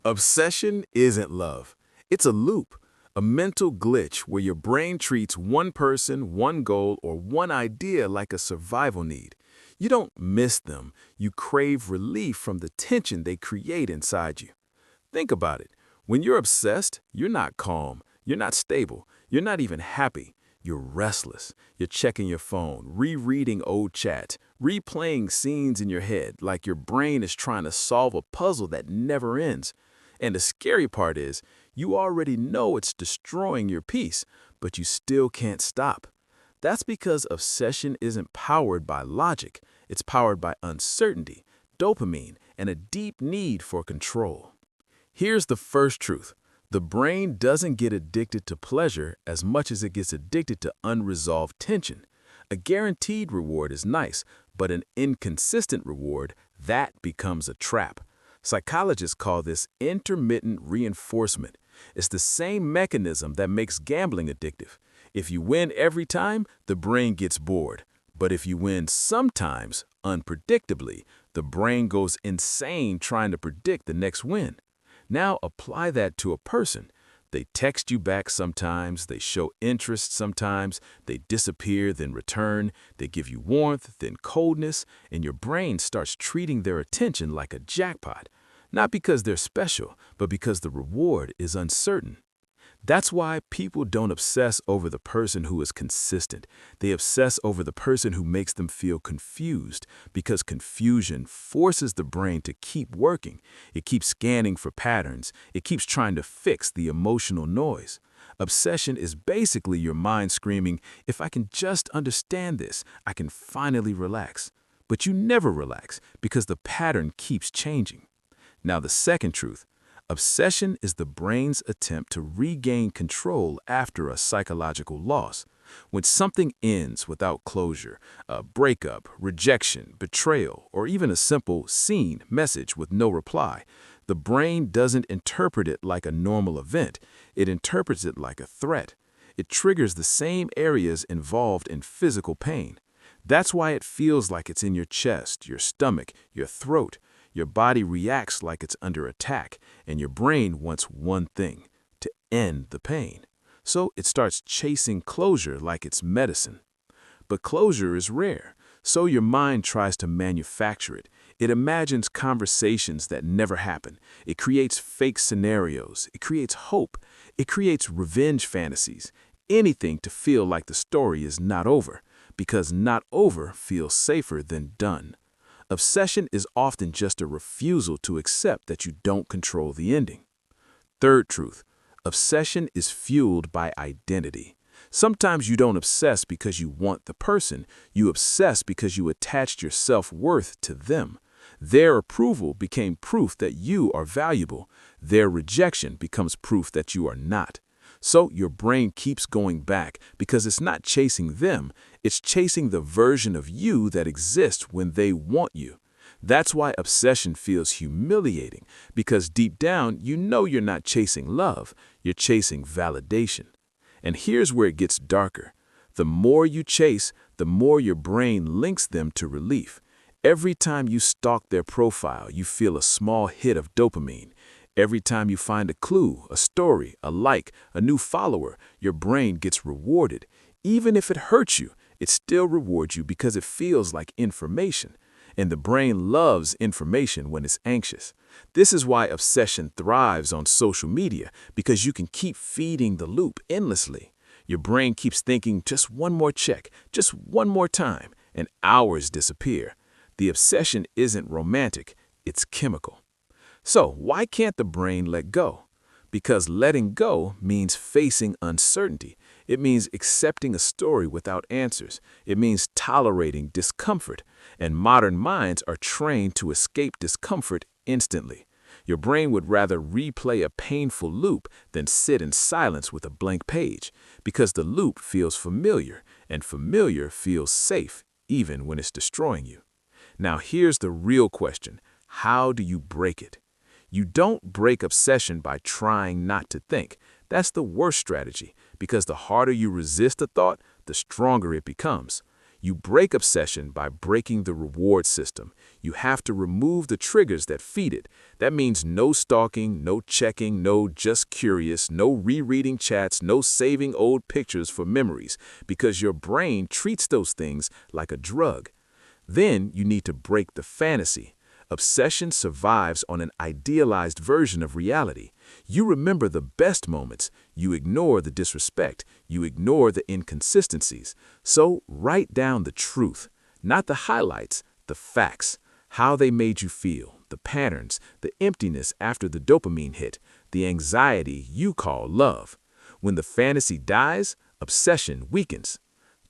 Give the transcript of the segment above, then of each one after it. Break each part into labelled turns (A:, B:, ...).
A: Obsession isn't love. It's a loop, a mental glitch where your brain treats one person, one goal, or one idea like a survival need. You don't miss them. You crave relief from the tension they create inside you. Think about it. When you're obsessed, you're not calm, you're not stable, you're not even happy. You're restless. You're checking your phone, rereading old chats, replaying scenes in your head like your brain is trying to solve a puzzle that never ends. And the scary part is, you already know it's destroying your peace, but you still can't stop. That's because obsession isn't powered by logic, it's powered by uncertainty, dopamine, and a deep need for control. Here's the first truth. The brain doesn't get addicted to pleasure as much as it gets addicted to unresolved tension. A guaranteed reward is nice, but an inconsistent reward, that becomes a trap. Psychologists call this intermittent reinforcement. It's the same mechanism that makes gambling addictive. If you win every time, the brain gets bored. But if you win sometimes, unpredictably, the brain goes insane trying to predict the next win. Now apply that to a person. They text you back sometimes, they show interest sometimes, they disappear, then return, they give you warmth, then coldness, and your brain starts treating their attention like a jackpot. Not because they're special, but because the reward is uncertain. That's why people don't obsess over the person who is consistent. They obsess over the person who makes them feel confused, because confusion forces the brain to keep working. It keeps scanning for patterns. It keeps trying to fix the emotional noise. Obsession is basically your mind screaming, if I can just understand this, I can finally relax. But you never relax because the pattern keeps changing. Now the second truth. Obsession is the brain's attempt to regain control after a psychological loss. When something ends without closure, a breakup, rejection, betrayal, or even a simple seen message with no reply, the brain doesn't interpret it like a normal event. It interprets it like a threat. It triggers the same areas involved in physical pain. That's why it feels like it's in your chest, your stomach, your throat. Your body reacts like it's under attack, and your brain wants one thing: to end the pain. So it starts chasing closure like it's medicine. But closure is rare, so your mind tries to manufacture it. It imagines conversations that never happen. It creates fake scenarios. It creates hope. It creates revenge fantasies. Anything to feel like the story is not over, because not over feels safer than done. Obsession is often just a refusal to accept that you don't control the ending. Third truth, obsession is fueled by identity. Sometimes you don't obsess because you want the person, you obsess because you attached your self-worth to them. Their approval became proof that you are valuable. Their rejection becomes proof that you are not. So your brain keeps going back because it's not chasing them, it's chasing the version of you that exists when they want you. That's why obsession feels humiliating, because deep down you know you're not chasing love, you're chasing validation. And here's where it gets darker. The more you chase, the more your brain links them to relief. Every time you stalk their profile, you feel a small hit of dopamine. Every time you find a clue, a story, a like, a new follower, your brain gets rewarded. Even if it hurts you, it still rewards you because it feels like information. And the brain loves information when it's anxious. This is why obsession thrives on social media, because you can keep feeding the loop endlessly. Your brain keeps thinking, just one more check, just one more time, and hours disappear. The obsession isn't romantic, it's chemical. So why can't the brain let go? Because letting go means facing uncertainty. It means accepting a story without answers. It means tolerating discomfort. And modern minds are trained to escape discomfort instantly. Your brain would rather replay a painful loop than sit in silence with a blank page, because the loop feels familiar, and familiar feels safe, even when it's destroying you. Now here's the real question. How do you break it? You don't break obsession by trying not to think. That's the worst strategy, because the harder you resist a thought, the stronger it becomes. You break obsession by breaking the reward system. You have to remove the triggers that feed it. That means no stalking, no checking, no just curious, no rereading chats, no saving old pictures for memories, because your brain treats those things like a drug. Then you need to break the fantasy. Obsession survives on an idealized version of reality. You remember the best moments. You ignore the disrespect. You ignore the inconsistencies. So write down the truth, not the highlights, the facts, how they made you feel, the patterns, the emptiness after the dopamine hit, the anxiety you call love. When the fantasy dies, obsession weakens.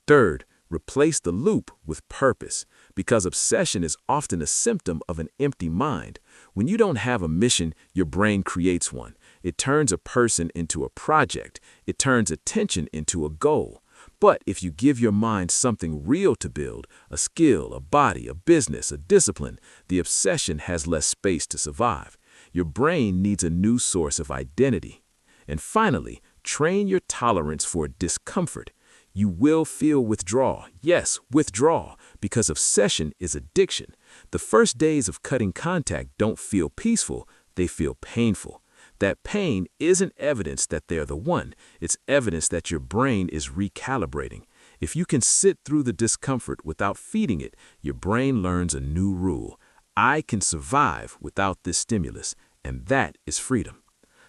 A: Third, replace the loop with purpose, because obsession is often a symptom of an empty mind. When you don't have a mission, your brain creates one. It turns a person into a project. It turns attention into a goal. But if you give your mind something real to build, a skill, a body, a business, a discipline, the obsession has less space to survive. Your brain needs a new source of identity. And finally, train your tolerance for discomfort. You will feel withdrawal. Yes, withdrawal, because obsession is addiction. The first days of cutting contact don't feel peaceful, they feel painful. That pain isn't evidence that they're the one. It's evidence that your brain is recalibrating. If you can sit through the discomfort without feeding it, your brain learns a new rule. I can survive without this stimulus, and that is freedom.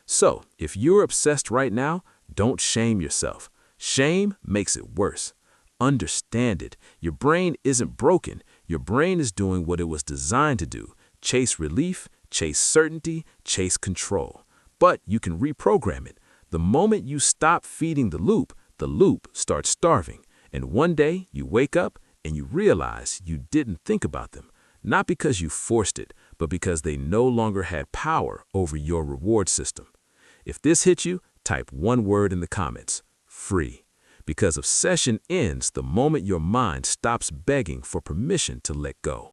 A: So, if you're obsessed right now, don't shame yourself. Shame makes it worse. Understand it. Your brain isn't broken. Your brain is doing what it was designed to do. Chase relief, chase certainty, chase control. But you can reprogram it. The moment you stop feeding the loop starts starving. And one day you wake up and you realize you didn't think about them. Not because you forced it, but because they no longer had power over your reward system. If this hit you, type one word in the comments. Free. Because obsession ends the moment your mind stops begging for permission to let go.